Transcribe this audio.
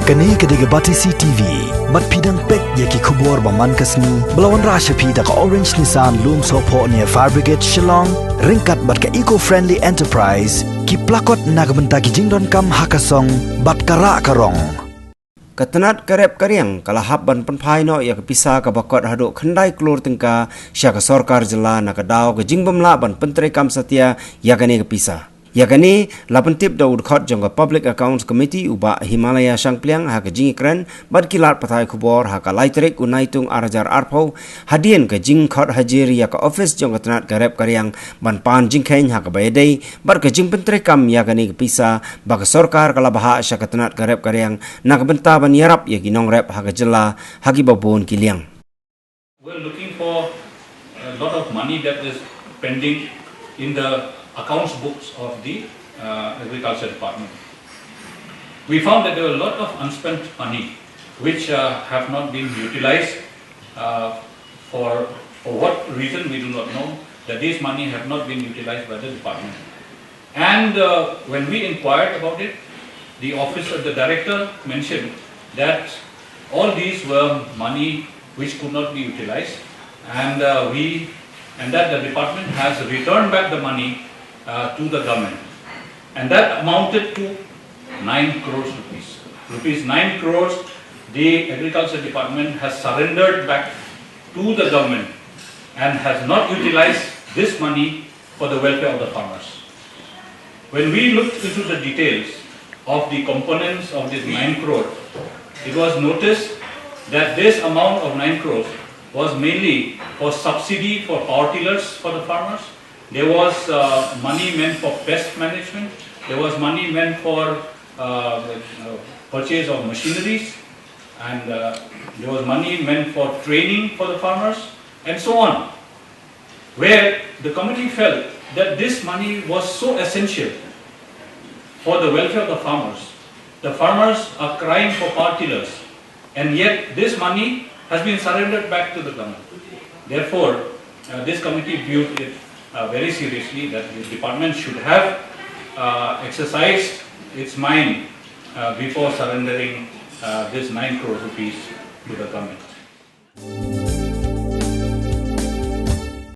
Kani kediga Batisi TV, mat pidang pek yaki kubor baman kasni, belawan rasha pida ka Orange Nissan Loom Sopo near Fire Brigade Shillong, ringkat bat ka eco-friendly enterprise, ki plakot nagbenta ki Pyndonkam hakasong bat kara karong. Tnat karep Riang kalahap ban Pynphai no ya kepisa ka bakot haduk khandai Klur tengka sya ka Sorkar jela na ka dau ka jingbamla ban Pyndonkam satya ya kani kepisa. Ya kani lapan tip daud khot jong ka Public Accounts Committee uba Himalaya Sangpliang ha ka jing kren bad kilat pathai khubor ha ka laitrik unaitung arajar arpau hadien ka jing khot hajir ya ka office jong ka Tnat karep Riang ban pan jing khen ha ka bayadei bar ka jing Pyndonkam ya kani kepisa ba ka Sorkar kala baha sya ka Tnat karep Riang na ka benta ban yarap ya ginong rep ha ka jela ha ki babon kiliang. We're looking for a lot of money that is pending in the accounts books of the Agriculture Department. We found that there were a lot of unspent money which have not been utilized for what reason we do not know, that these money have not been utilized by the department. And when we inquired about it, the office of the director mentioned that all these were money which could not be utilized, and that the department has returned back the money to the government, and that amounted to 9 crores rupees. Rupees 9 crores the Agriculture Department has surrendered back to the government and has not utilized this money for the welfare of the farmers. When we looked into the details of the components of this 9 crore, it was noticed that this amount of 9 crores was mainly for subsidy for power tillers for the farmers. There was money meant for pest management. There was money meant for purchase of machineries, and there was money meant for training for the farmers, and so on. Where the committee felt that this money was so essential for the welfare of the farmers. The farmers are crying for power tillers, and yet this money has been surrendered back to the government. Therefore, this committee viewed it very seriously, that the department should have exercised its mind before surrendering this 9 crore rupees to the government.